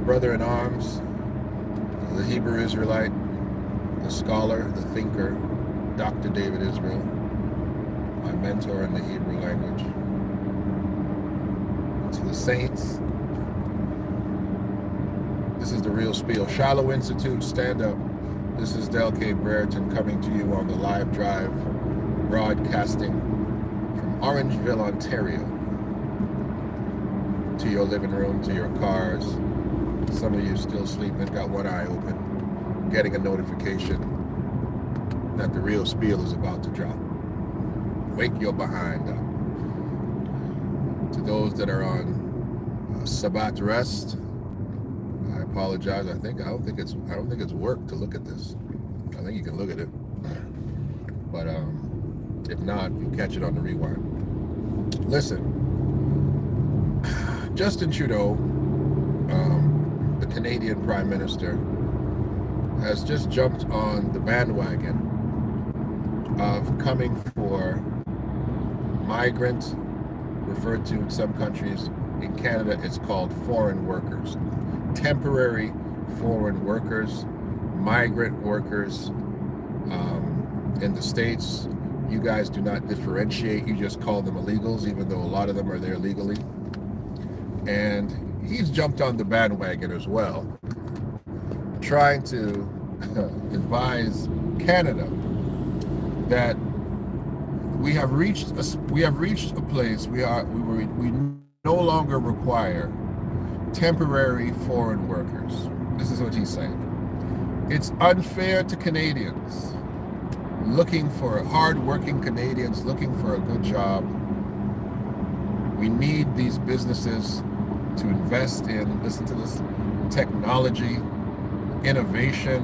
brother in arms, the Hebrew Israelite, the scholar, the thinker, Dr. David Israel, my mentor in the Hebrew language. And to the saints, this is the real spiel. Shiloh Institute, stand up. This is Del K. Brereton coming to you on the live drive, broadcasting from Orangeville, Ontario, to your living room, to your cars. Some of you still sleeping, got one eye open, getting a notification that the real spiel is about to drop. Wake your behind up. To those that are on Sabbath rest, I apologize. I don't think it's work to look at this. I think you can look at it, but if not, you catch it on the rewind. Listen, Justin Trudeau, the Canadian Prime Minister, has just jumped on the bandwagon of coming for migrant, referred to in some countries. In Canada, it's called foreign workers. Temporary foreign workers, migrant workers. In the States, you guys do not differentiate. You just call them illegals, even though a lot of them are there legally. And he's jumped on the bandwagon as well, trying to advise Canada that we have reached a place we no longer require temporary foreign workers. This is what he's saying. It's unfair to Canadians looking for hard-working Canadians looking for a good job. We need these businesses to invest in, listen to this, technology, innovation,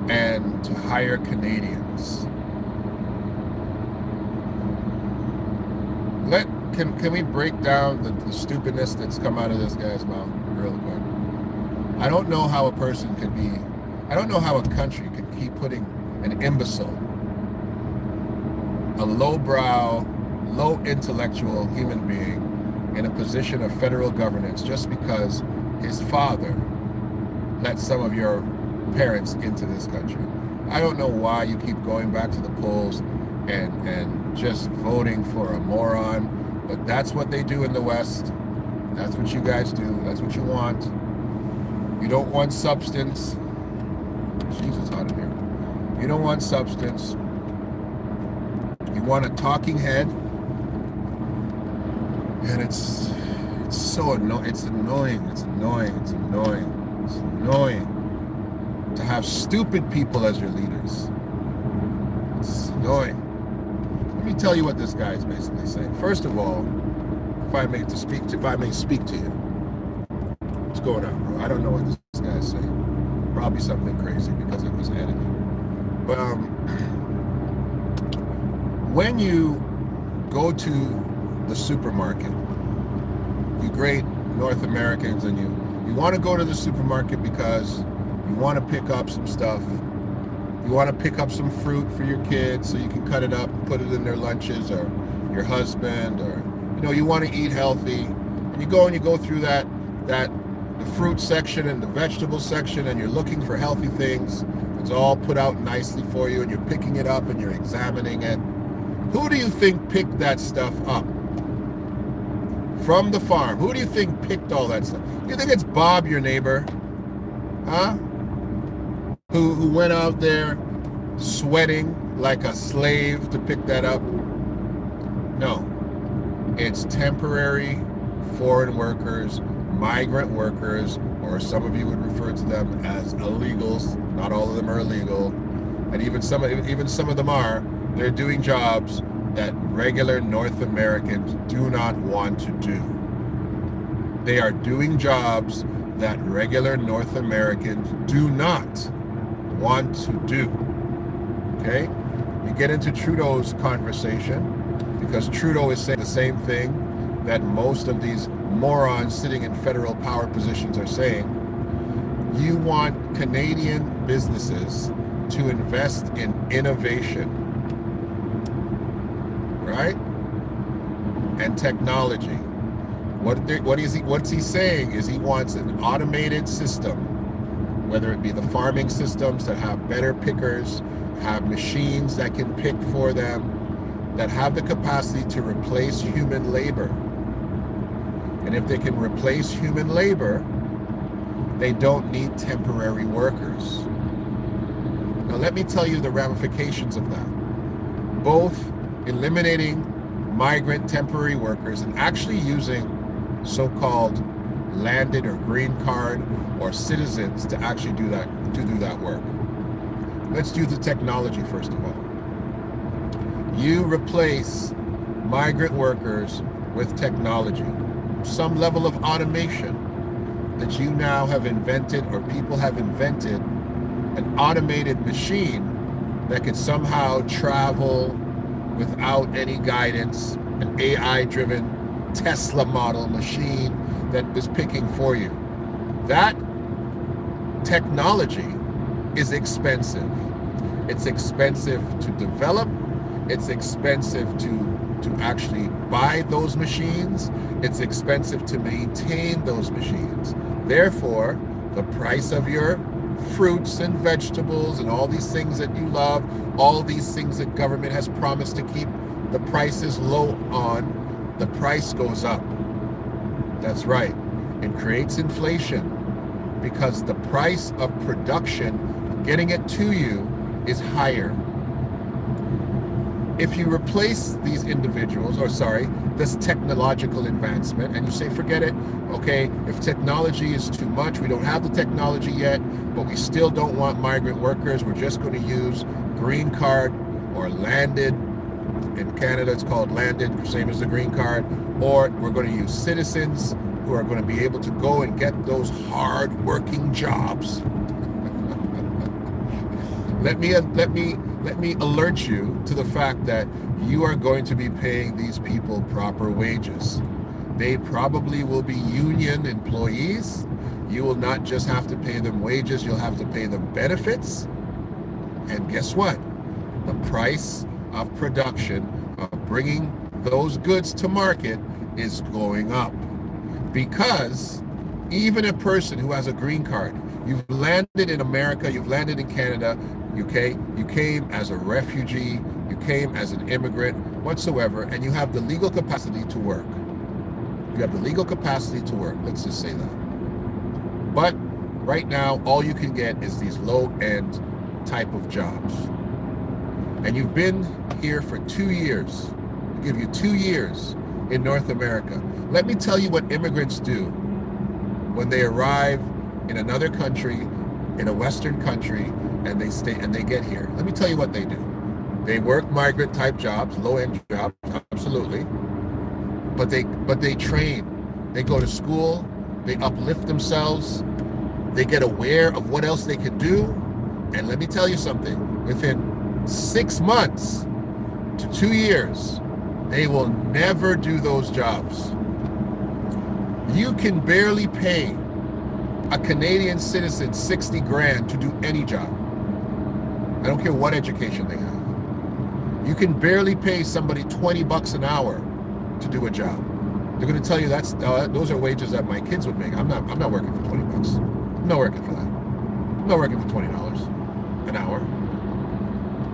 and to hire Canadians. Can we break down the stupidness that's come out of this guy's mouth real quick? I don't know how a person could be, I don't know how a country could keep putting an imbecile, a lowbrow, low intellectual human being in a position of federal governance just because his father let some of your parents into this country. I don't know why you keep going back to the polls and just voting for a moron, but that's what they do in the West. That's what you guys do. That's what you want. You don't want substance. Jesus, hot in here. You don't want substance. You want a talking head. And it's so annoying. It's annoying to have stupid people as your leaders. It's annoying. Let me tell you what this guy is basically saying. First of all, if I may speak to you, what's going on, bro? I don't know what this guy is saying. Probably something crazy because it was edited. But when you go to the supermarket, you great North Americans, and you want to go to the supermarket because you want to pick up some stuff. You want to pick up some fruit for your kids so you can cut it up and put it in their lunches, or your husband, or you want to eat healthy, and you go through the fruit section and the vegetable section, and you're looking for healthy things. It's all put out nicely for you, and you're picking it up and you're examining it. Who do you think picked that stuff up from the farm? Who do you think picked all that stuff? You think it's Bob, your neighbor, huh? Who went out there sweating like a slave to pick that up? No, it's temporary foreign workers, migrant workers, or some of you would refer to them as illegals. Not all of them are illegal, and even some of them are. They're doing jobs that regular North Americans do not want to do. They are doing jobs that regular North Americans do not want to do. Okay? We get into Trudeau's conversation because Trudeau is saying the same thing that most of these morons sitting in federal power positions are saying. You want Canadian businesses to invest in innovation, right? And technology. What's he saying is he wants an automated system, whether it be the farming systems that have better pickers, have machines that can pick for them, that have the capacity to replace human labor. And if they can replace human labor, they don't need temporary workers. Now let me tell you the ramifications of that. Both eliminating migrant temporary workers and actually using so-called landed or green card or citizens to actually do that work. Let's do the technology first of all. You replace migrant workers with technology, some level of automation that you now have invented, or people have invented, an automated machine that could somehow travel without any guidance, an AI-driven Tesla model machine that is picking for you. That technology is expensive. It's expensive to develop. It's expensive to actually buy those machines. It's expensive to maintain those machines. Therefore, the price of your fruits and vegetables and all these things that you love, all these things that government has promised to keep the prices low on, the price goes up. That's right. It creates inflation because the price of production, getting it to you, is higher. If you replace these individuals, this technological advancement, and you say, forget it, okay, if technology is too much, we don't have the technology yet, but we still don't want migrant workers, we're just going to use green card or landed. In Canada, it's called landed, same as the green card, or we're going to use citizens who are going to be able to go and get those hard-working jobs. Let me alert you to the fact that you are going to be paying these people proper wages. They probably will be union employees. You will not just have to pay them wages, you'll have to pay them benefits. And guess what? The price of production, of bringing those goods to market, is going up. Because even a person who has a green card, you've landed in America, you've landed in Canada, okay, you came as a refugee, you came as an immigrant, whatsoever, and you have the legal capacity to work. You have the legal capacity to work, let's just say that. But right now, all you can get is these low-end type of jobs. And you've been here for 2 years. I'll give you 2 years in North America. Let me tell you what immigrants do when they arrive in another country, in a Western country, and they stay and they get here. Let me tell you what they do. They work migrant type jobs, low-end jobs, absolutely. But they train. They go to school, they uplift themselves, they get aware of what else they can do. And let me tell you something, within 6 months to 2 years, they will never do those jobs. You can barely pay a Canadian citizen 60 grand to do any job. I don't care what education they have. You can barely pay somebody 20 bucks an hour to do a job. They're going to tell you those are wages that my kids would make. I'm not working for 20 bucks. I'm not working for that. I'm not working for $20 an hour.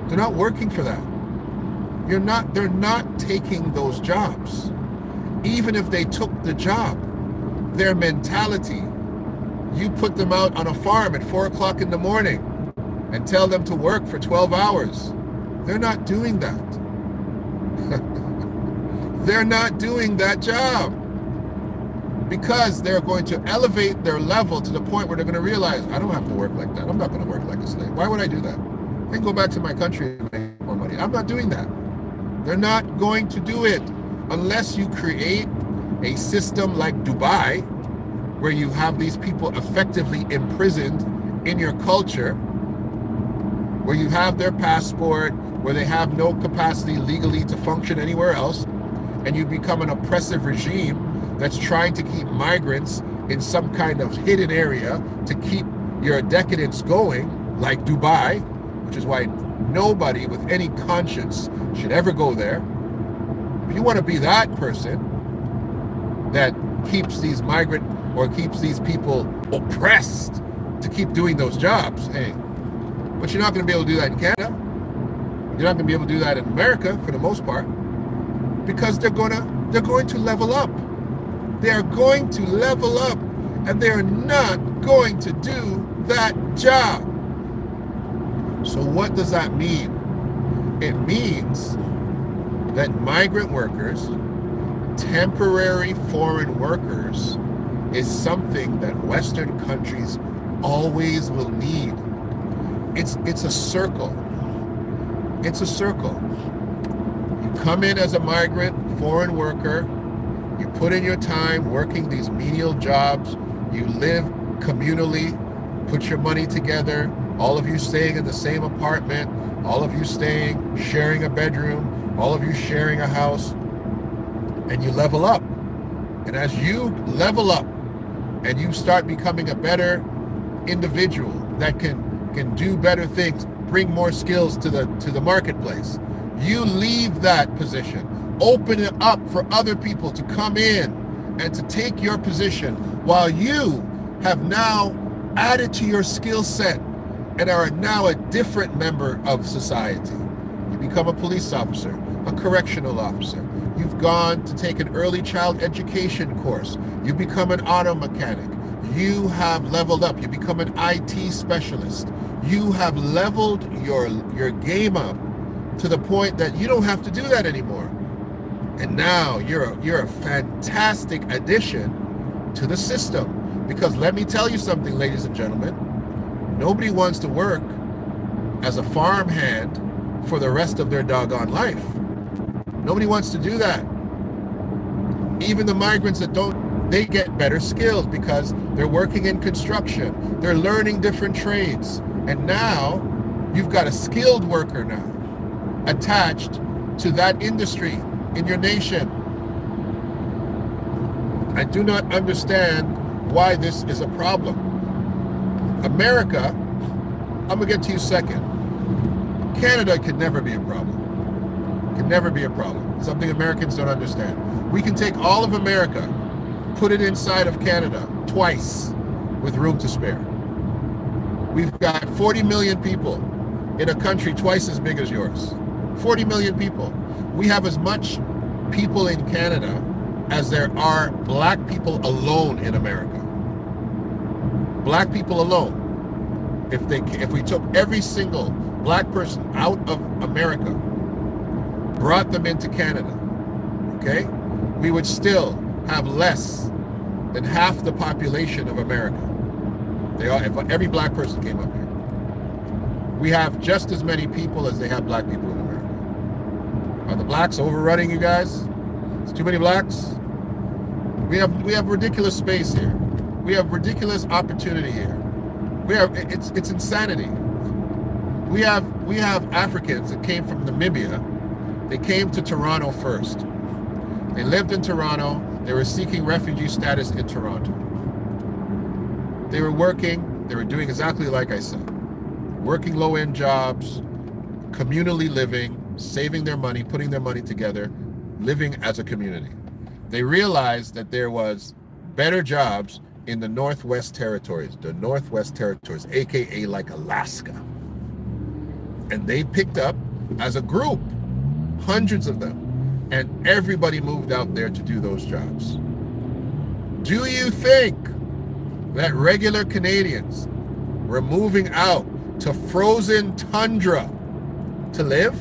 They're not working for that. They're not taking those jobs. Even if they took the job, their mentality, you put them out on a farm at 4 o'clock in the morning and tell them to work for 12 hours. They're not doing that. They're not doing that job because they're going to elevate their level to the point where they're going to realize, I don't have to work like that. I'm not going to work like a slave. Why would I do that? I can go back to my country and make more money. I'm not doing that. They're not going to do it unless you create a system like Dubai, where you have these people effectively imprisoned in your culture, where you have their passport, where they have no capacity legally to function anywhere else, and you become an oppressive regime that's trying to keep migrants in some kind of hidden area to keep your decadence going, like Dubai, which is why nobody with any conscience should ever go there. If you want to be that person that keeps these migrant or keeps these people oppressed to keep doing those jobs. Hey, but you're not going to be able to do that in Canada. You're not going to be able to do that in America for the most part, because they're going to level up. They are going to level up, and they are not going to do that job. So what does that mean? It means that migrant workers, temporary foreign workers, is something that Western countries always will need. It's a circle. It's a circle. You come in as a migrant, foreign worker, you put in your time working these menial jobs, you live communally, put your money together, all of you staying in the same apartment, all of you staying, sharing a bedroom, all of you sharing a house, and you level up. And as you level up and you start becoming a better individual that can do better things, bring more skills to the marketplace, you leave that position, open it up for other people to come in and to take your position, while you have now added to your skill set and are now a different member of society. You become a police officer, a correctional officer. You've gone to take an early child education course. You become an auto mechanic. You have leveled up. You become an IT specialist. You have leveled your game up to the point that you don't have to do that anymore. And now you're a fantastic addition to the system. Because let me tell you something, ladies and gentlemen, nobody wants to work as a farmhand for the rest of their doggone life. Nobody wants to do that. Even the migrants that don't, they get better skills because they're working in construction. They're learning different trades. And now you've got a skilled worker now attached to that industry in your nation. I do not understand why this is a problem. America, I'm gonna get to you second. Canada can never be a problem. Can never be a problem. Something Americans don't understand. We can take all of America, put it inside of Canada twice with room to spare. We've got 40 million people in a country twice as big as yours. 40 million people. We have as much people in Canada as there are black people alone in America. Black people alone. If we took every single black person out of America, brought them into Canada, okay, we would still have less than half the population of America. If every black person came up here. We have just as many people as they have black people in America. Are the blacks overrunning you guys? It's too many blacks? We have ridiculous space here. We have ridiculous opportunity here. It's insanity. We have Africans that came from Namibia. They came to Toronto first. They lived in Toronto. They were seeking refugee status in Toronto. They were working. They were doing exactly like I said. Working low-end jobs, communally living, saving their money, putting their money together, living as a community. They realized that there was better jobs in the Northwest Territories, aka like Alaska. And they picked up, as a group, hundreds of them, and everybody moved out there to do those jobs. Do you think that regular Canadians were moving out to frozen tundra to live?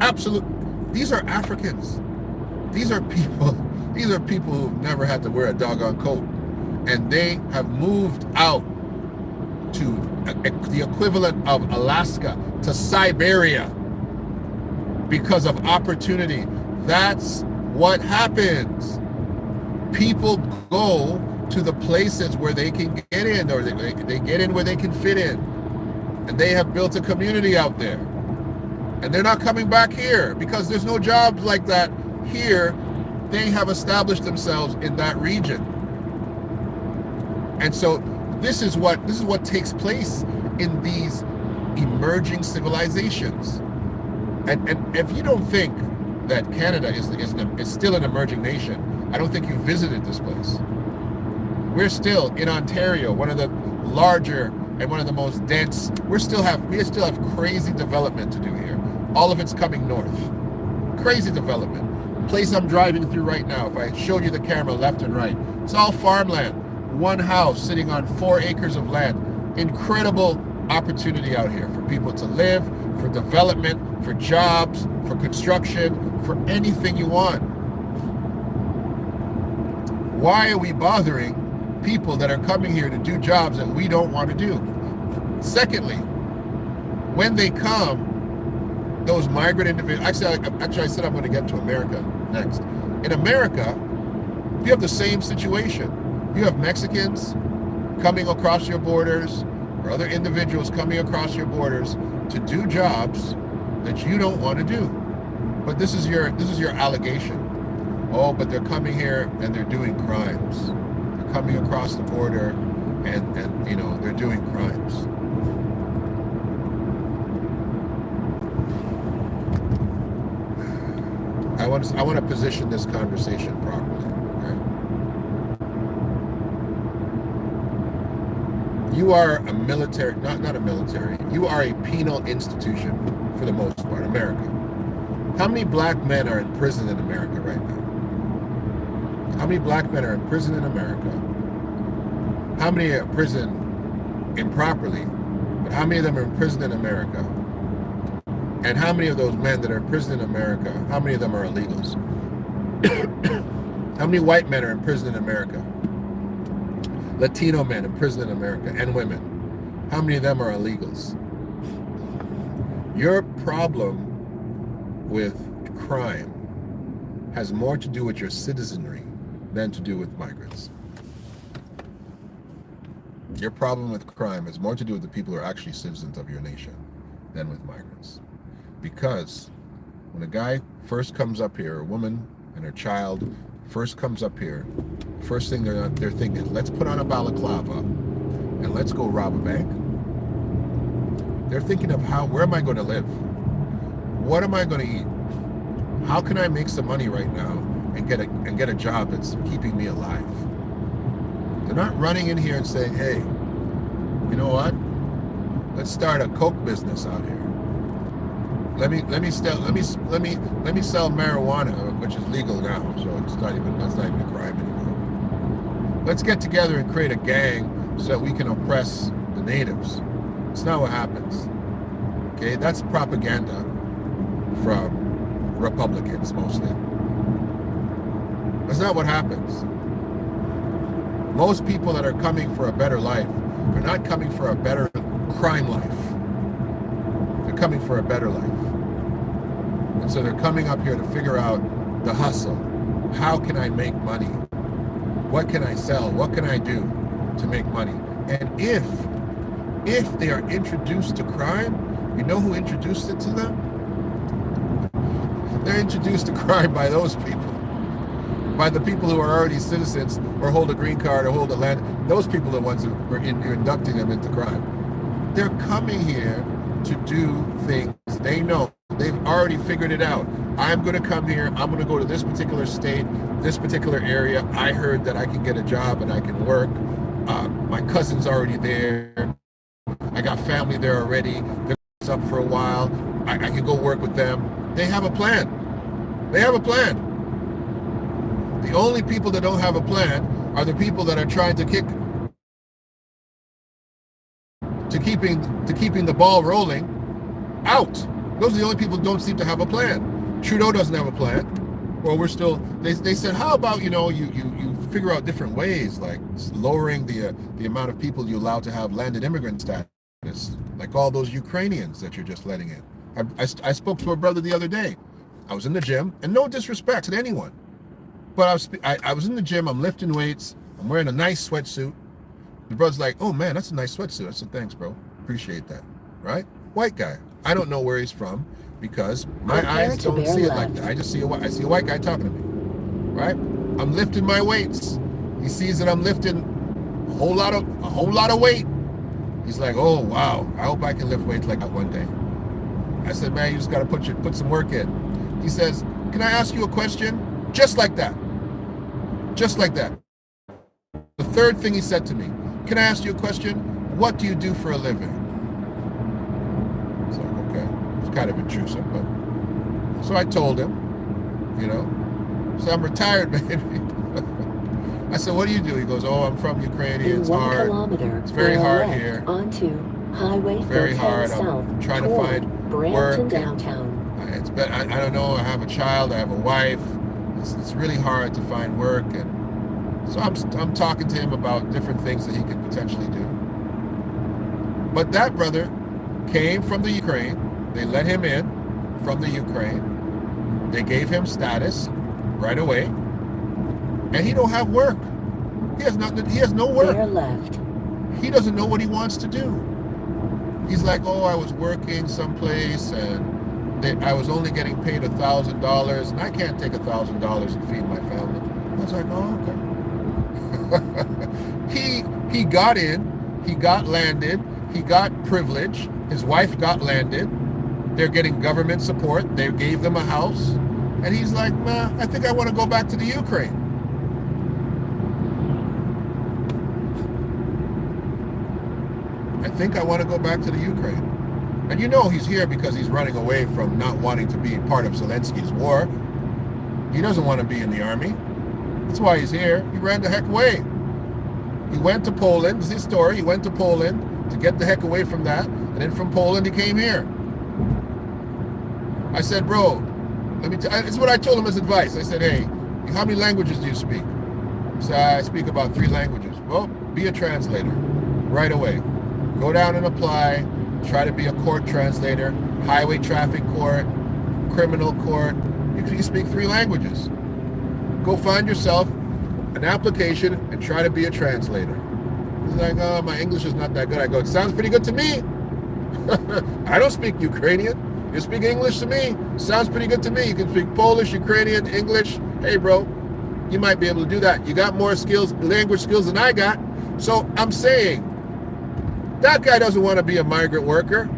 Absolutely. These are Africans. These are people who've never had to wear a doggone coat. And they have moved out to the equivalent of Alaska, to Siberia, because of opportunity. That's what happens. People go to the places where they can get in, or they get in where they can fit in. And they have built a community out there. And they're not coming back here because there's no jobs like that here. They have established themselves in that region. And so this is what takes place in these emerging civilizations. And if you don't think that Canada is still an emerging nation, I don't think you visited this place. We're still in Ontario, one of the larger and one of the most dense. We still have crazy development to do here. All of it's coming north. Crazy development. Place I'm driving through right now, if I showed you the camera left and right, it's all farmland. One house sitting on 4 acres of land. Incredible opportunity out here for people to live, for development, for jobs, for construction, for anything you want. Why are we bothering people that are coming here to do jobs that we don't want to do? Secondly, when they come, those migrant individuals, actually I said I'm going to get to America next. In America, you have the same situation. You have Mexicans coming across your borders, or other individuals coming across your borders to do jobs that you don't want to do. But this is your allegation. Oh, but they're coming here and they're doing crimes. They're coming across the border and you know, they're doing crimes. I want to position this conversation properly. Okay? You are a military, not a military. You are a penal institution for the most part, America. How many black men are in prison in America right now? How many black men are in prison in America? How many are in prison improperly? But how many of them are in prison in America? And how many of those men that are in prison in America, how many of them are illegals? How many white men are in prison in America? Latino men in prison in America, and women. How many of them are illegals? Your problem with crime has more to do with your citizenry than to do with migrants. Your problem with crime has more to do with the people who are actually citizens of your nation than with migrants. Because when a guy first comes up here, a woman and her child first comes up here, first thing they're thinking, let's put on a balaclava and let's go rob a bank. They're thinking of where am I going to live? What am I going to eat? How can I make some money right now and get a job that's keeping me alive? They're not running in here and saying, hey, you know what? Let's start a coke business out here. Let me sell marijuana, which is legal now, so that's not even a crime anymore. Let's get together and create a gang so that we can oppress the natives. It's not what happens. Okay, that's propaganda from Republicans mostly. That's not what happens. Most people that are coming for a better life are not coming for a better crime life. They're coming for a better life. And so they're coming up here to figure out the hustle. How can I make money? What can I sell? What can I do to make money? And if they are introduced to crime, you know who introduced it to them? They're introduced to crime by those people. By the people who are already citizens or hold a green card or hold a land. Those people are the ones who are inducting them into crime. They're coming here to do things they know. They've already figured it out. I'm going to come here. I'm going to go to this particular state, this particular area. I heard that I can get a job and I can work. My cousin's already there. I got family there already. They're up for a while. I can go work with them. They have a plan. They have a plan. The only people that don't have a plan are the people that are trying to keeping the ball rolling out. Those are the only people who don't seem to have a plan. Trudeau doesn't have a plan. Well, we're still, they said, how about, you figure out different ways, like lowering the amount of people you allow to have landed immigrant status, like all those Ukrainians that you're just letting in. I spoke to a brother the other day. I was in the gym, and no disrespect to anyone, but I was in the gym, I'm lifting weights, I'm wearing a nice sweatsuit. The brother's like, oh man, that's a nice sweatsuit. I said, thanks, bro. Appreciate that. Right? White guy. I don't know where he's from because my eyes don't see it like that. I see a white guy talking to me. Right? I'm lifting my weights. He sees that I'm lifting a whole lot of weight. He's like, oh wow, I hope I can lift weights like that one day. I said, man, you just gotta put some work in. He says, can I ask you a question? Just like that. Just like that. The third thing he said to me, can I ask you a question? What do you do for a living? It's like, okay. It's kind of intrusive, but... So I told him, you know. So I'm retired, baby. I said, what do you do? He goes, oh, I'm from Ukraine. It's hard. It's very hard here. Onto Highway It's very hard. I'm trying to find work. Downtown. I don't know. I have a child. I have a wife. It's really hard to find work. And so I'm talking to him about different things that he could potentially do. But that brother came from the Ukraine. They let him in from the Ukraine. They gave him status right away. And he don't have work. He has nothing. He has no work. Left. He doesn't know what he wants to do. He's like, oh, I was working someplace and I was only getting paid $1,000 and I can't take $1,000 and feed my family. I was like, oh, okay. He got in, he got landed, he got privilege. His wife got landed. They're getting government support. They gave them a house. And he's like, nah, I think I want to go back to the Ukraine. I think I want to go back to the Ukraine. And you know he's here because he's running away from not wanting to be part of Zelensky's war. He doesn't want to be in the army. That's why he's here. He ran the heck away. He went to Poland. This is his story. He went to Poland to get the heck away from that. And then from Poland, he came here. I said, bro, let me tell you, it's what I told him as advice. I said, hey, how many languages do you speak? He said, I speak about 3 languages. Well, be a translator right away. Go down and apply. Try to be a court translator, highway traffic court, criminal court. You speak 3 languages. Go find yourself an application and try to be a translator. He's like, oh, my English is not that good. I go, it sounds pretty good to me. I don't speak Ukrainian. You speak English to me. Sounds pretty good to me. You can speak Polish, Ukrainian, English. Hey, bro, you might be able to do that. You got more skills, language skills than I got. So I'm saying, that guy doesn't want to be a migrant worker.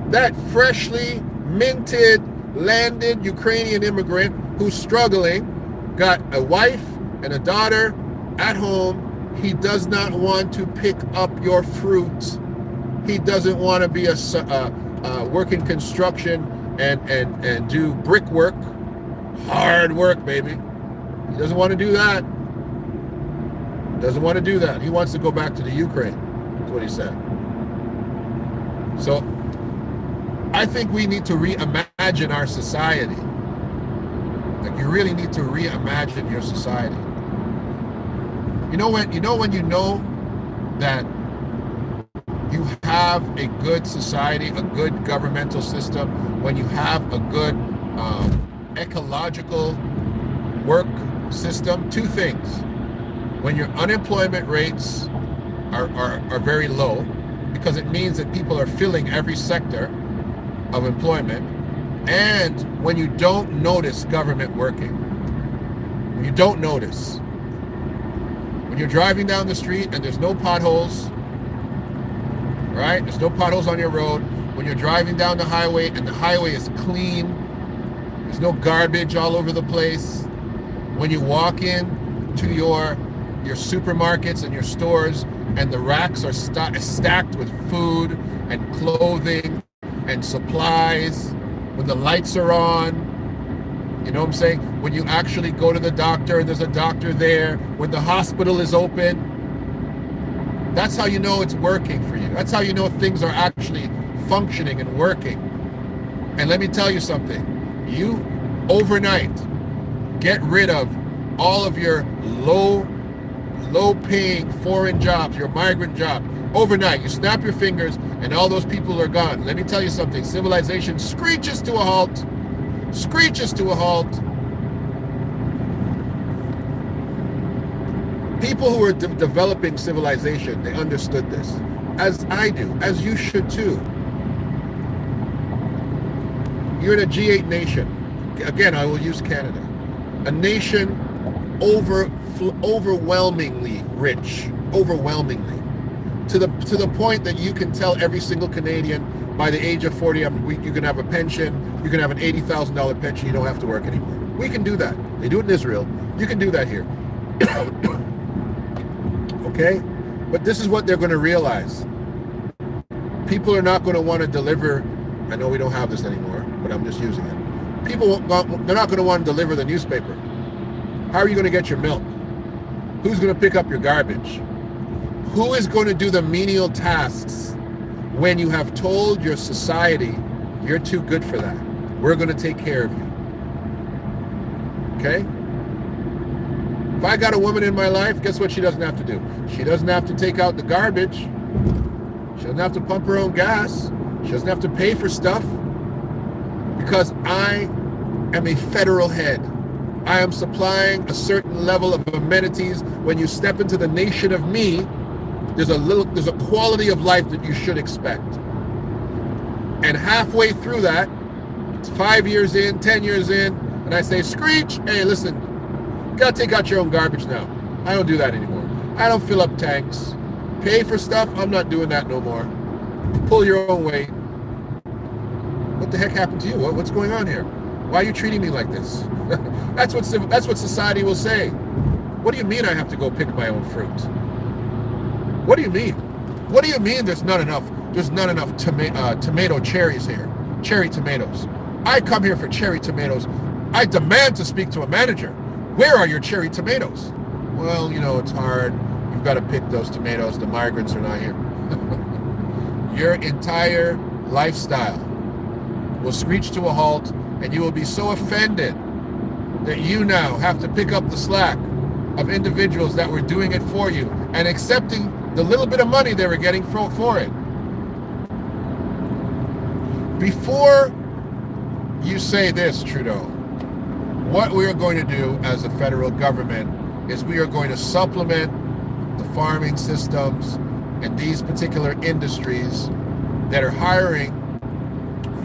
That freshly minted, landed Ukrainian immigrant who's struggling, got a wife and a daughter at home. He does not want to pick up your fruit. He doesn't want to be a work in construction and do brickwork. Hard work, baby. He doesn't want to do that. He doesn't want to do that. He wants to go back to the Ukraine. That's what he said. So I think we need to reimagine our society. Like, you really need to reimagine your society. When you know that you have a good society, a good governmental system, when you have a good ecological work system, 2 things. When your unemployment rates are very low, because it means that people are filling every sector of employment, and when you don't notice government working. When you don't notice. When you're driving down the street and there's no potholes, right? There's no potholes on your road. When you're driving down the highway and the highway is clean, there's no garbage all over the place. When you walk in to your supermarkets and your stores and the racks are stacked with food and clothing and supplies, when the lights are on, you know what I'm saying? When you actually go to the doctor and there's a doctor there, when the hospital is open, that's how you know it's working for you. That's how you know things are actually functioning and working. And let me tell you something. You overnight get rid of all of your low-paying foreign jobs, your migrant job. Overnight, you snap your fingers and all those people are gone. Let me tell you something. Civilization screeches to a halt. Screeches to a halt. People who are developing civilization, they understood this. As I do, as you should too. You're in a G8 nation. Again, I will use Canada. A nation overwhelmingly rich. Overwhelmingly. To the point that you can tell every single Canadian by the age of 40, you can have a pension, you can have an $80,000 pension, you don't have to work anymore. We can do that. They do it in Israel. You can do that here. Okay? But this is what they're going to realize. People are not going to want to deliver. I know we don't have this anymore, but I'm just using it. They're not going to want to deliver the newspaper. How are you going to get your milk? Who's going to pick up your garbage? Who is going to do the menial tasks when you have told your society you're too good for that? We're going to take care of you. Okay? If I got a woman in my life, guess what she doesn't have to do? She doesn't have to take out the garbage. She doesn't have to pump her own gas. She doesn't have to pay for stuff. Because I am a federal head. I am supplying a certain level of amenities. When you step into the nation of me, there's a quality of life that you should expect. And halfway through that, it's 5 years in, 10 years in, and I say, screech, hey, listen, you gotta take out your own garbage now. I don't do that anymore. I don't fill up tanks. Pay for stuff, I'm not doing that no more. Pull your own weight. What the heck happened to you? What's going on here? Why are you treating me like this? That's what society will say. What do you mean I have to go pick my own fruit? What do you mean? What do you mean there's not enough tomato cherries here? Cherry tomatoes. I come here for cherry tomatoes. I demand to speak to a manager. Where are your cherry tomatoes? Well, it's hard. You've got to pick those tomatoes. The migrants are not here. Your entire lifestyle will screech to a halt, and you will be so offended that you now have to pick up the slack of individuals that were doing it for you and accepting the little bit of money they were getting for it. Before you say this, Trudeau, what we are going to do as a federal government is we are going to supplement the farming systems and these particular industries that are hiring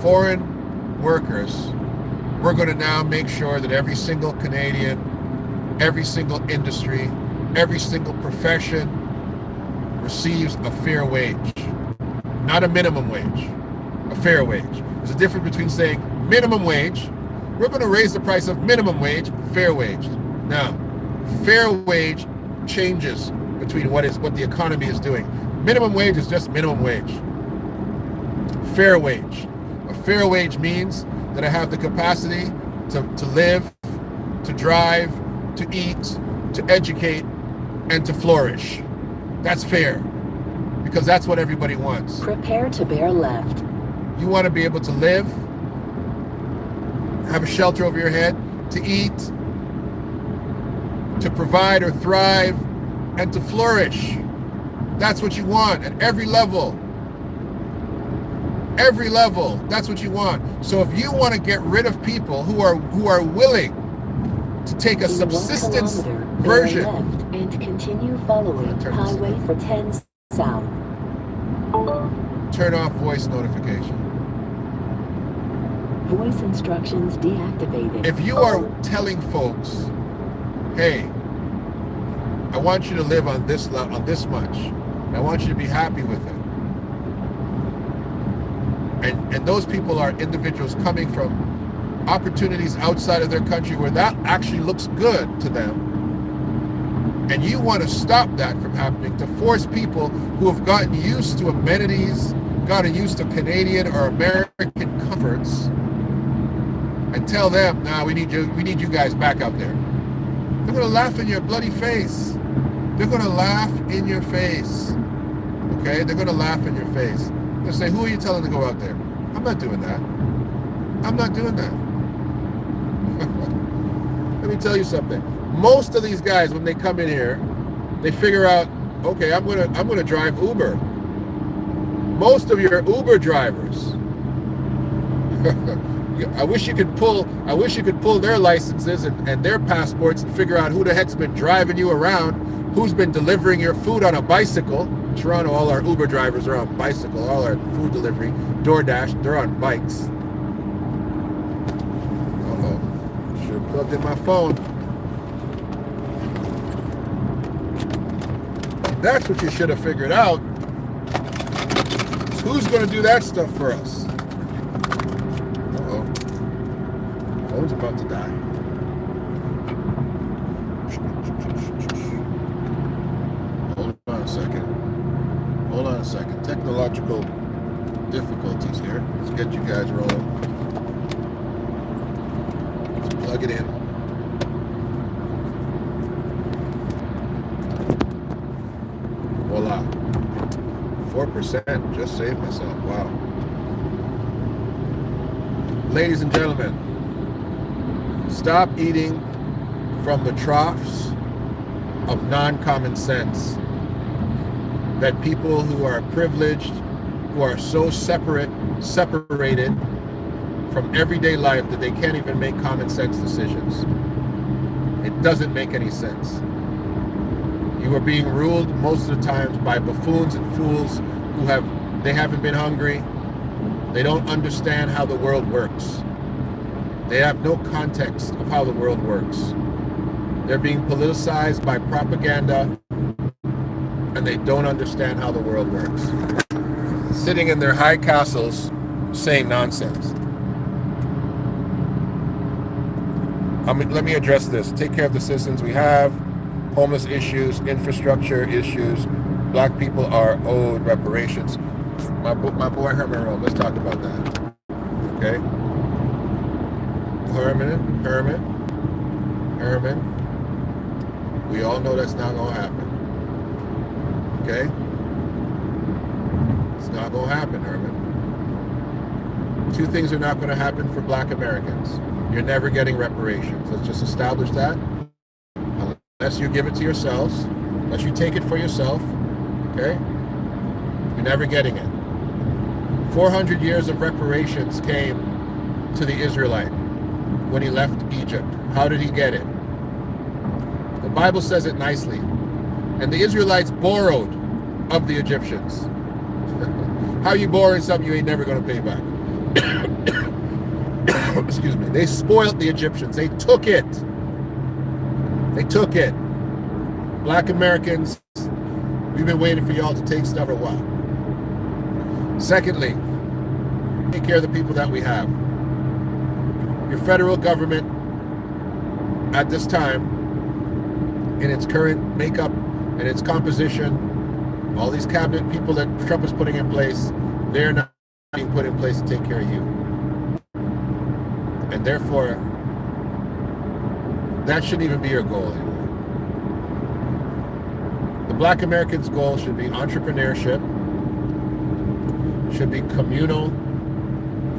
foreign workers. We're going to now make sure that every single Canadian, every single industry, every single profession receives a fair wage. Not a minimum wage, a fair wage. There's a difference between saying minimum wage, we're going to raise the price of minimum wage, fair wage. Now, fair wage changes between what the economy is doing. Minimum wage is just minimum wage. Fair wage. A fair wage means that I have the capacity to live, to drive, to eat, to educate, and to flourish. That's fair, because that's what everybody wants. Prepare to bear left. You want to be able to live, have a shelter over your head, to eat, to provide or thrive, and to flourish. That's what you want at every level. Every level, that's what you want. So if you want to get rid of people who are willing to take a subsistence version, left and continue following highway for 10 south. Turn off voice notification. Voice instructions deactivated. If you are telling folks, hey, I want you to live on this much, I want you to be happy with it. And those people are individuals coming from opportunities outside of their country where that actually looks good to them. And you want to stop that from happening, to force people who have gotten used to amenities, gotten used to Canadian or American comforts, and tell them, nah, we need you guys back out there. They're going to laugh in your bloody face. They're going to laugh in your face. Okay? They're going to laugh in your face. They'll say, who are you telling to go out there? I'm not doing that. I'm not doing that. Let me tell you something. Most of these guys, when they come in here, they figure out, okay, I'm gonna drive Uber. Most of your Uber drivers, I wish you could pull their licenses and their passports and figure out who the heck's been driving you around, who's been delivering your food on a bicycle. Toronto, all our Uber drivers are on bicycle, all our food delivery, DoorDash, they're on bikes. Should have plugged in my phone. That's what you should have figured out. Who's going to do that stuff for us? Phone's about to die. Hold on a second. Technological difficulties here. Let's get you guys rolling. Let's plug it in. Voila. 4%. Just saved myself. Wow. Ladies and gentlemen, stop eating from the troughs of non-common sense that people who are privileged, who are so separated from everyday life that they can't even make common sense decisions. It doesn't make any sense. You are being ruled most of the times by buffoons and fools who haven't been hungry. They don't understand how the world works. They have no context of how the world works. They're being politicized by propaganda, and they don't understand how the world works. Sitting in their high castles saying nonsense. Let me address this. Take care of the citizens we have, homeless issues, infrastructure issues. Black people are owed reparations. My boy Herman, let's talk about that. Okay? Herman. We all know that's not gonna happen. Okay? It's not gonna happen, Herman. Two things are not gonna happen for Black Americans. You're never getting reparations. Let's just establish that. Unless you give it to yourselves, unless you take it for yourself, okay? You're never getting it. 400 years of reparations came to the Israelite when he left Egypt. How did he get it? The Bible says it nicely. And the Israelites borrowed of the Egyptians. How you borrowing something you ain't never going to pay back? Excuse me. They spoiled the Egyptians. They took it. Black Americans, we've been waiting for y'all to take stuff for a while. Secondly, take care of the people that we have. Your federal government at this time, in its current makeup and its composition, all these cabinet people that Trump is putting in place, they're not being put in place to take care of you. And therefore, that shouldn't even be your goal anymore. The Black Americans' goal should be entrepreneurship, should be communal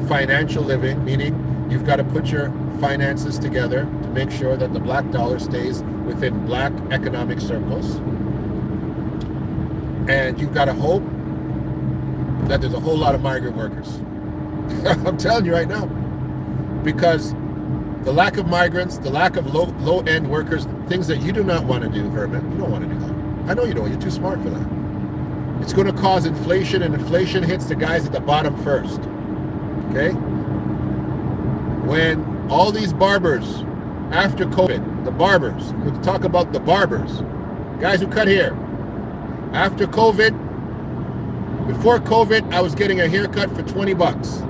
financial living, meaning you've got to put your finances together to make sure that the black dollar stays within black economic circles. And you've got to hope that there's a whole lot of migrant workers. I'm telling you right now. Because the lack of migrants, the lack of low-end workers, things that you do not want to do, Herman, you don't want to do that. I know you don't. You're too smart for that. It's going to cause inflation, and inflation hits the guys at the bottom first. Okay? When all these barbers, after COVID, the barbers, we'll talk about the barbers, guys who cut hair. After COVID, before COVID, I was getting a haircut for 20 bucks.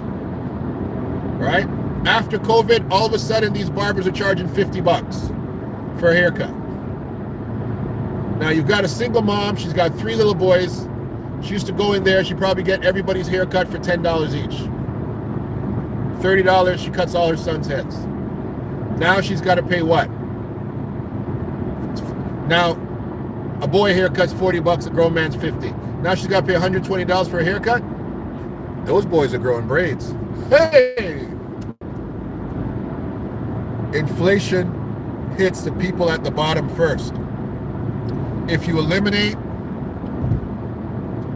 Right? After COVID, all of a sudden, these barbers are charging 50 bucks for a haircut. Now, you've got a single mom. She's got 3 little boys. She used to go in there. She'd probably get everybody's haircut for $10 each. $30, she cuts all her son's heads. Now she's got to pay what? Now, a boy haircut's 40 bucks, a grown man's 50. Now she's got to pay $120 for a haircut? Those boys are growing braids. Hey! Inflation hits the people at the bottom first. If you eliminate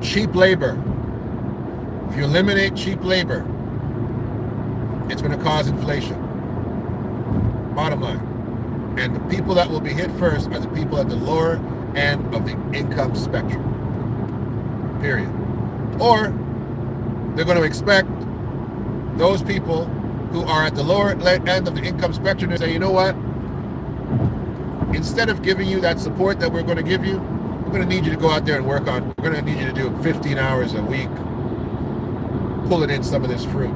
cheap labor, it's going to cause inflation. Bottom line. And the people that will be hit first are the people at the lower end of the income spectrum. Period. Or they're going to expect those people who are at the lower end of the income spectrum to say, you know what? Instead of giving you that support that we're going to give you, we're going to need you to go out there and work on, we're going to need you to do 15 hours a week, pulling in some of this fruit,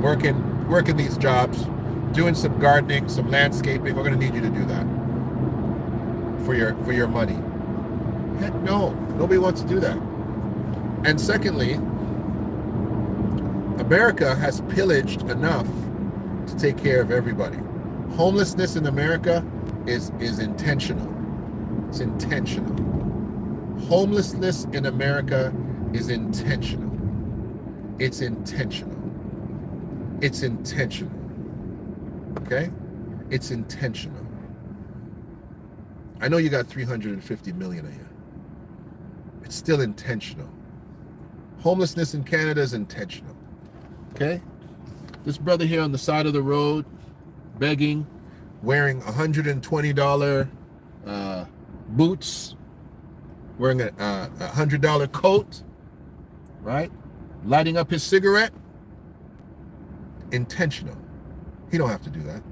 working these jobs, doing some gardening, some landscaping. We're going to need you to do that for your money. Heck no. Nobody wants to do that. And secondly, America has pillaged enough to take care of everybody. Homelessness in America is intentional. It's intentional. Homelessness in America is intentional. It's intentional. It's intentional. Okay? It's intentional. I know you got 350 million of you. It's still intentional. Homelessness in Canada is intentional. Okay? This brother here on the side of the road, begging, wearing $120 boots, wearing a $100 coat, right? Lighting up his cigarette. Intentional. He don't have to do that.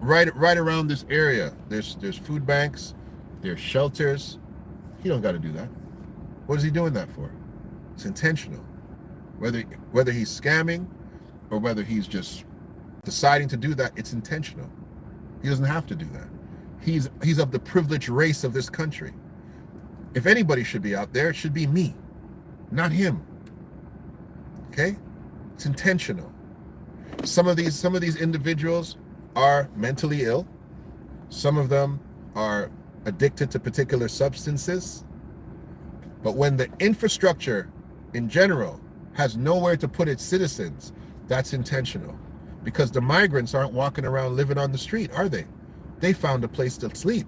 Right around this area, there's food banks, there's shelters. He don't got to do that. What is he doing that for? It's intentional. Whether he's scamming or whether he's just deciding to do that, it's intentional. He doesn't have to do that. He's of the privileged race of this country. If anybody should be out there, it should be me, not him. Okay? It's intentional. Some of these individuals are mentally ill. Some of them are addicted to particular substances. But when the infrastructure in general has nowhere to put its citizens, that's intentional. Because the migrants aren't walking around living on the street, are they? They found a place to sleep.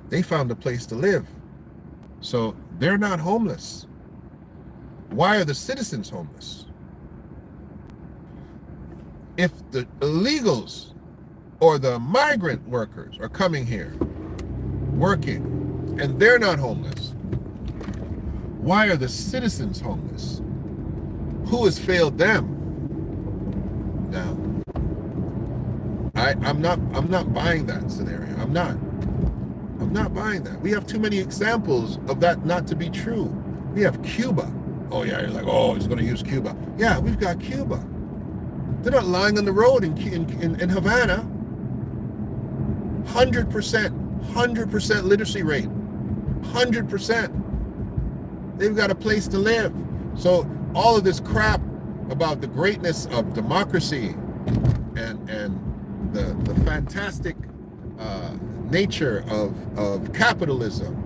They found a place to live. So they're not homeless. Why are the citizens homeless? If the illegals or the migrant workers are coming here, working, and they're not homeless, why are the citizens homeless? Who has failed them? Now, I'm not buying that scenario. I'm not buying that. We have too many examples of that not to be true. We have Cuba. Oh yeah, you're like, oh, he's going to use Cuba. Yeah, we've got Cuba. They're not lying on the road in Havana. 100% literacy rate. 100%. They've got a place to live. So all of this crap about the greatness of democracy and the fantastic nature of capitalism,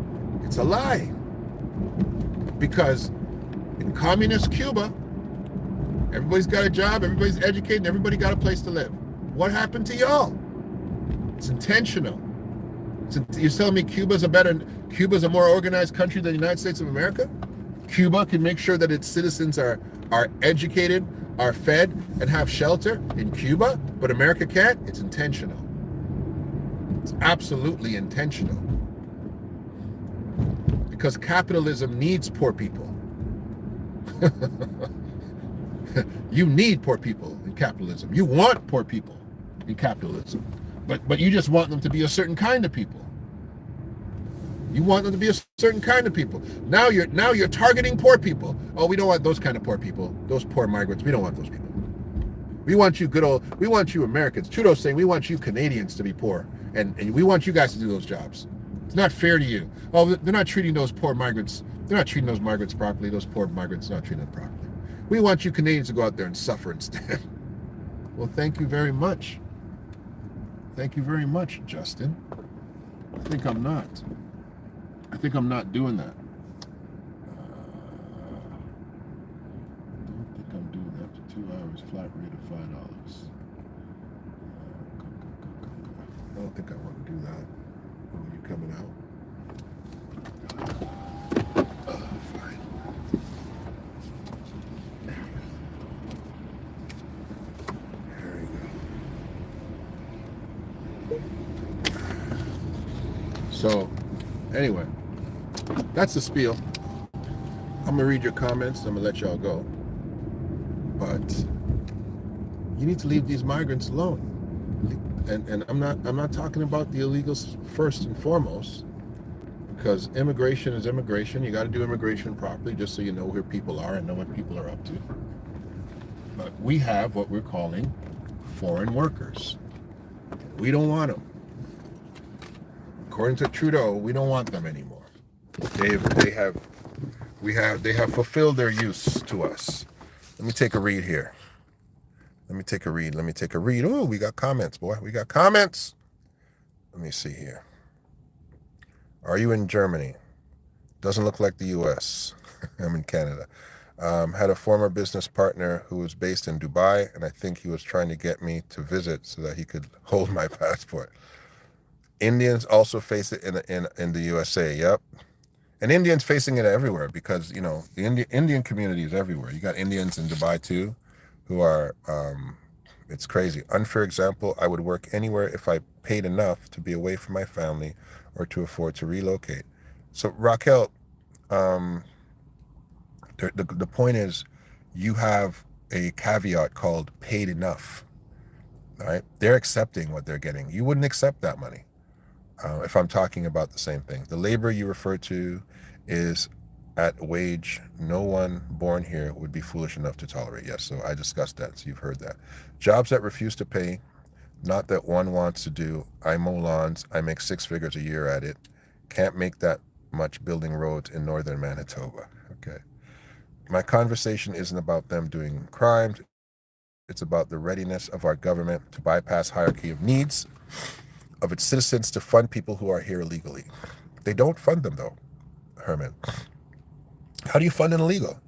it's a lie. Because in communist Cuba, everybody's got a job, everybody's educated, everybody got a place to live. What happened to y'all? It's intentional. You're telling me Cuba's a more organized country than the United States of America? Cuba can make sure that its citizens are educated, are fed, and have shelter in Cuba, but America can't? It's intentional. It's absolutely intentional. Because capitalism needs poor people. You need poor people in capitalism. You want poor people in capitalism. But you just want them to be a certain kind of people. You want them to be a certain kind of people. Now you're targeting poor people. Oh, we don't want those kind of poor people. Those poor migrants. We don't want those people. We want you Americans. Trudeau's saying we want you Canadians to be poor. And we want you guys to do those jobs. It's not fair to you. Oh, they're not treating those poor migrants. They're not treating those migrants properly. Those poor migrants are not treating them properly. We want you Canadians to go out there and suffer instead. Well, thank you very much. Thank you very much, Justin. I think I'm not doing that. Don't think I'm doing that after 2 hours, flat rate of $5. I don't think I want to do that. When you coming out? Fine. There you go. So, anyway, that's the spiel. I'm gonna read your comments. I'm gonna let y'all go. But you need to leave these migrants alone. And I'm not talking about the illegals first and foremost, because immigration is immigration. You got to do immigration properly, just so you know where people are and know what people are up to. But we have what we're calling foreign workers. We don't want them. According to Trudeau, we don't want them anymore. They have they have fulfilled their use to us. Let me take a read here. Let me take a read. Oh, we got comments, boy. We got comments. Let me see here. Are you in Germany? Doesn't look like the U.S. I'm in Canada. Had a former business partner who was based in Dubai, and I think he was trying to get me to visit so that he could hold my passport. Indians also face it in the USA. Yep. And Indians facing it everywhere because, the Indian community is everywhere. You got Indians in Dubai too who are, it's crazy. Unfair example, I would work anywhere if I paid enough to be away from my family or to afford to relocate. So Raquel, the point is you have a caveat called paid enough. All right. They're accepting what they're getting. You wouldn't accept that money. If I'm talking about the same thing. The labor you refer to is at a wage no one born here would be foolish enough to tolerate. Yes, so I discussed that, so you've heard that. Jobs that refuse to pay, not that one wants to do. I mow lawns, I make 6 figures a year at it. Can't make that much building roads in northern Manitoba. Okay. My conversation isn't about them doing crimes. It's about the readiness of our government to bypass hierarchy of needs of its citizens to fund people who are here illegally. They don't fund them though, Herman. How do you fund an illegal?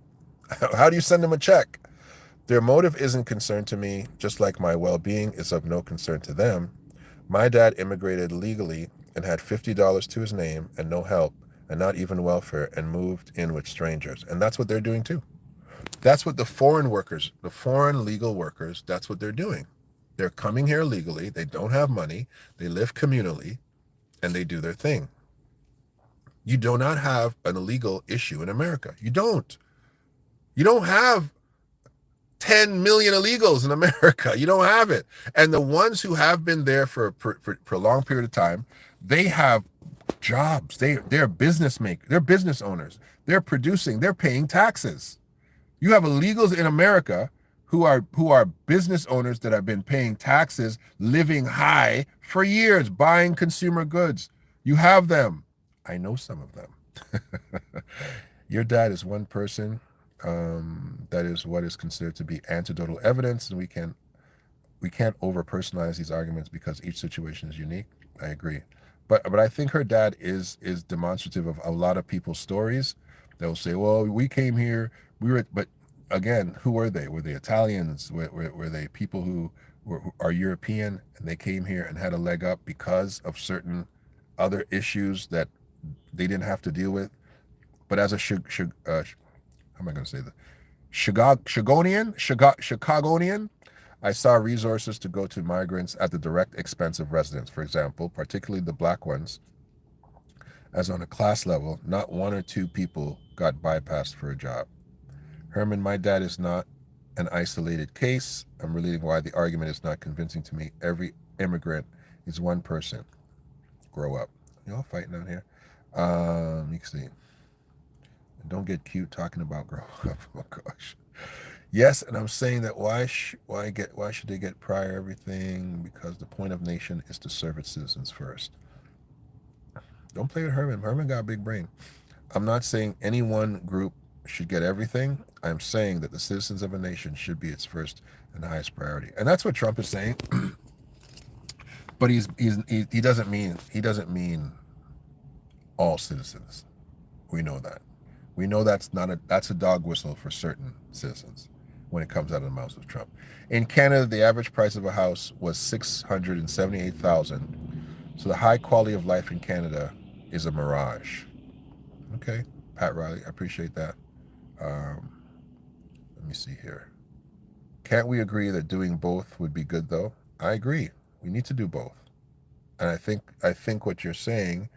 How do you send them a check? Their motive isn't concern to me, just like my well-being is of no concern to them. My dad immigrated legally and had $50 to his name and no help and not even welfare and moved in with strangers. And that's what they're doing too. That's what the foreign workers, the foreign legal workers, that's what they're doing. They're coming here legally. They don't have money. They live communally and they do their thing. You do not have an illegal issue in America. You don't. You don't have 10 million illegals in America. You don't have it. And the ones who have been there for a long period of time, they have jobs. They're business makers. They're business owners. They're producing. They're paying taxes. You have illegals in America who are business owners that have been paying taxes, living high for years, buying consumer goods. You have them. I know some of them. Your dad is one person. That is what is considered to be anecdotal evidence, and we can't over personalize these arguments because each situation is unique. I agree, but I think her dad is demonstrative of a lot of people's stories. They'll say, "Well, we came here, but again, who were they? Were they Italians? Were they people who are European and they came here and had a leg up because of certain other issues that they didn't have to deal with? But as a how am I going to say that? Chicagonian, I saw resources to go to migrants at the direct expense of residents, for example, particularly the black ones, as on a class level, not 1 or 2 people got bypassed for a job. Herman, my dad is not an isolated case. I'm relating why the argument is not convincing to me. Every immigrant is one person. Grow up. You all fighting out here? You can see. Don't get cute talking about grow up. Oh gosh. Yes, and I'm saying that why should they get prior everything? Because the point of nation is to serve its citizens first. Don't play with Herman. Herman got a big brain. I'm not saying any one group should get everything. I'm saying that the citizens of a nation should be its first and highest priority. And that's what Trump is saying. But he doesn't mean all citizens. We know that. We know that's a dog whistle for certain citizens when it comes out of the mouths of Trump. In Canada, the average price of a house was $678,000. So the high quality of life in Canada is a mirage. Okay, Pat Riley, I appreciate that. Let me see here. Can't we agree that doing both would be good, though? I agree. We need to do both. And I think what you're saying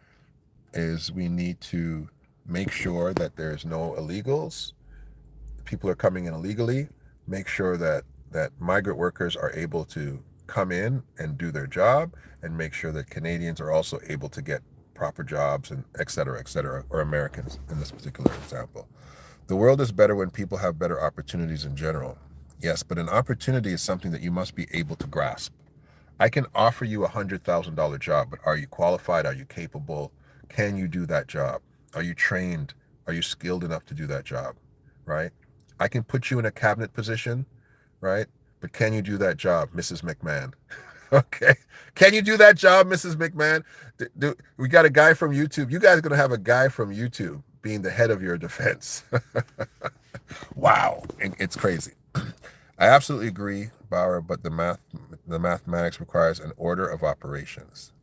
is we need to make sure that there's no illegals. People are coming in illegally. Make sure that migrant workers are able to come in and do their job, and make sure that Canadians are also able to get proper jobs, and et cetera, or Americans in this particular example. The world is better when people have better opportunities in general. Yes, but an opportunity is something that you must be able to grasp. I can offer you $100,000 job, but are you qualified? Are you capable? Can you do that job? Are you trained? Are you skilled enough to do that job? Right? I can put you in a cabinet position, right? But can you do that job, Mrs. McMahon? Okay. Can you do that job, Mrs. McMahon? We got a guy from YouTube. You guys are going to have a guy from YouTube being the head of your defense. Wow. It's crazy. I absolutely agree, Bauer, but the mathematics requires an order of operations.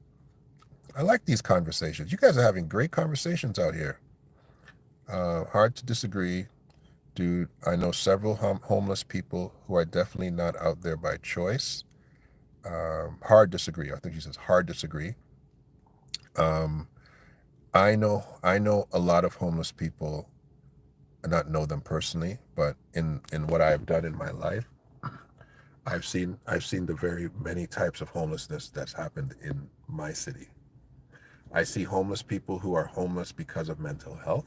I like these conversations. You guys are having great conversations out here. Hard to disagree. Dude, I know several homeless people who are definitely not out there by choice. Hard disagree. I think he says hard disagree. I know a lot of homeless people. I not know them personally, but in what I've done in my life, I've seen the very many types of homelessness that's happened in my city. I see homeless people who are homeless because of mental health.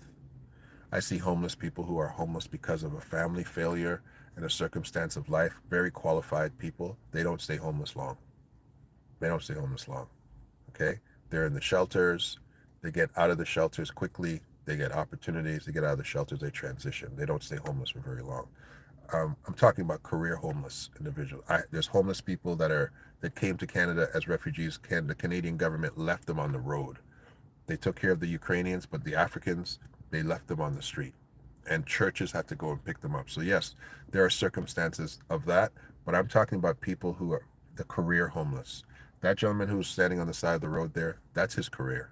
I see homeless people who are homeless because of a family failure and a circumstance of life. Very qualified people. They don't stay homeless long. They don't stay homeless long. Okay? They're in the shelters. They get out of the shelters quickly. They get opportunities. They get out of the shelters. They transition. They don't stay homeless for very long. I'm talking about career homeless individuals. There's homeless people that came to Canada as refugees. The Canadian government left them on the road. They took care of the Ukrainians, but the Africans, they left them on the street. And churches had to go and pick them up. So yes, there are circumstances of that, but I'm talking about people who are the career homeless. That gentleman who's standing on the side of the road there, that's his career.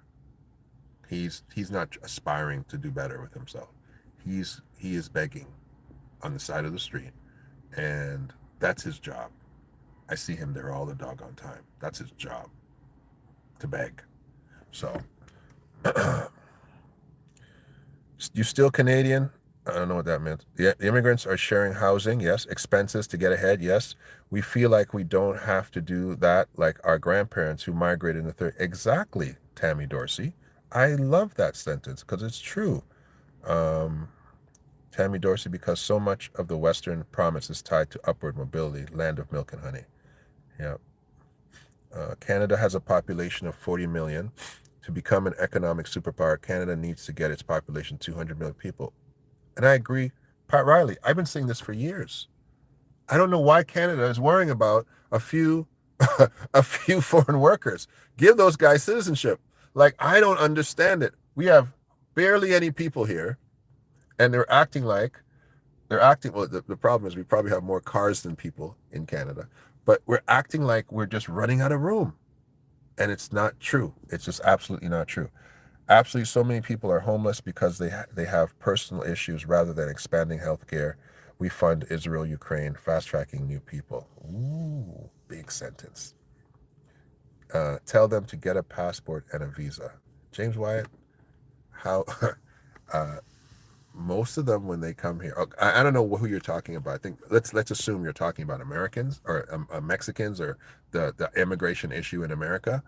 He's not aspiring to do better with himself. He is begging on the side of the street, and that's his job. I see him there all the doggone time. That's his job, to beg. So, you still Canadian? I don't know what that meant. The immigrants are sharing housing, yes. Expenses to get ahead, yes. We feel like we don't have to do that like our grandparents who migrated in the third. Exactly, Tammy Dorsey. I love that sentence because it's true. Tammy Dorsey, because so much of the Western promise is tied to upward mobility, land of milk and honey. Yeah. Canada has a population of 40 million. To become an economic superpower, Canada needs to get its population 200 million people. And I agree. Pat Riley, I've been saying this for years. I don't know why Canada is worrying about a few a few foreign workers. Give those guys citizenship. Like, I don't understand it. We have barely any people here, and they're acting, well, the problem is we probably have more cars than people in Canada, but we're acting like we're just running out of room. And it's not true. It's just absolutely not true. Absolutely, so many people are homeless because they have personal issues rather than expanding healthcare. We fund Israel, Ukraine, fast-tracking new people. Ooh, big sentence. Tell them to get a passport and a visa. James Wyatt, how... most of them when they come here, I don't know who you're talking about. I think let's assume you're talking about Americans or Mexicans or the immigration issue in America.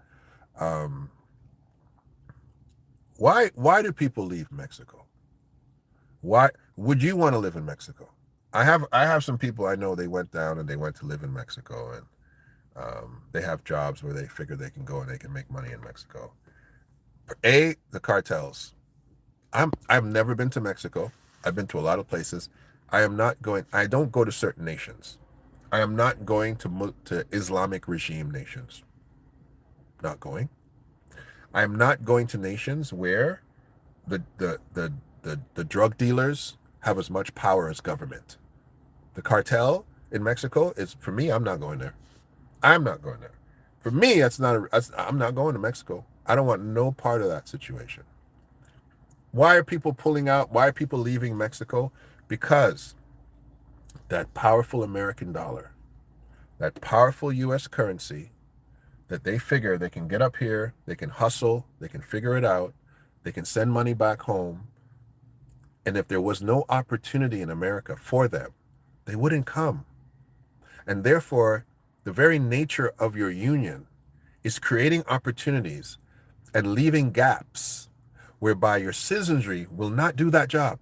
Why do people leave Mexico? Why would you want to live in Mexico? I have some people I know, they went down and they went to live in Mexico, and they have jobs where they figure they can go and they can make money in Mexico. The cartels. I've never been to Mexico. I've been to a lot of places. I don't go to certain nations. I am not going to Islamic regime nations. Not going. I am not going to nations where the drug dealers have as much power as government. The cartel in Mexico is, for me, I'm not going there. I'm not going there. For me, I'm not going to Mexico. I don't want no part of that situation. Why are people pulling out? Why are people leaving Mexico? Because that powerful American dollar, that powerful U.S. currency, that they figure they can get up here, they can hustle, they can figure it out, they can send money back home. And if there was no opportunity in America for them, they wouldn't come. And therefore, the very nature of your union is creating opportunities and leaving gaps whereby your citizenry will not do that job.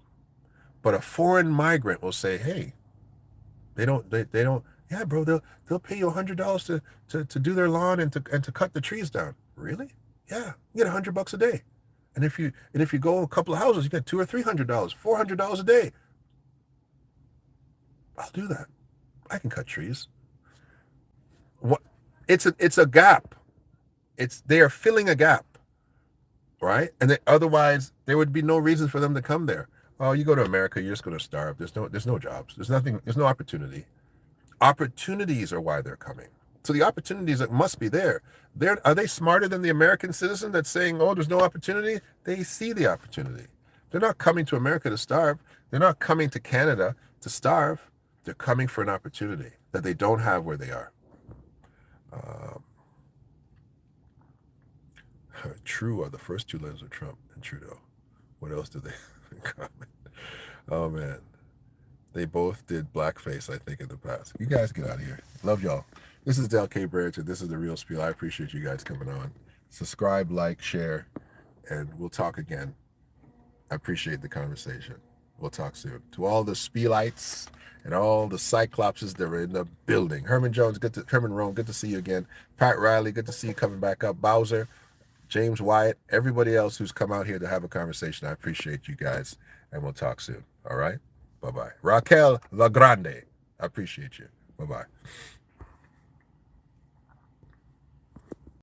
But a foreign migrant will say, hey, they don't, yeah, bro, they'll pay you $100 to do their lawn and to cut the trees down. Really? Yeah, you get $100 a day. And if you go a couple of houses, you get $200 or $300, $400 a day. I'll do that. I can cut trees. What? It's a gap. They are filling a gap, right? And otherwise there would be no reason for them to come there. Oh, you go to America, you're just going to starve. There's no jobs. There's nothing. There's no opportunity. Opportunities are why they're coming. So the opportunities that must be there. Are they smarter than the American citizen that's saying, oh, there's no opportunity? They see the opportunity. They're not coming to America to starve. They're not coming to Canada to starve. They're coming for an opportunity that they don't have where they are. True are the first two letters of Trump and Trudeau. What else do they in common? Oh, man. They both did blackface, I think, in the past. You guys get out of here. Love y'all. This is Del K. Brereton. This is The Real Spiel. I appreciate you guys coming on. Subscribe, like, share, and we'll talk again. I appreciate the conversation. We'll talk soon. To all the Spielites and all the Cyclopses that are in the building. Herman Jones, Herman Rome, good to see you again. Pat Riley, good to see you coming back up. Bowser, James Wyatt, everybody else who's come out here to have a conversation. I appreciate you guys, and we'll talk soon. All right? Bye-bye. Raquel La Grande, I appreciate you. Bye-bye.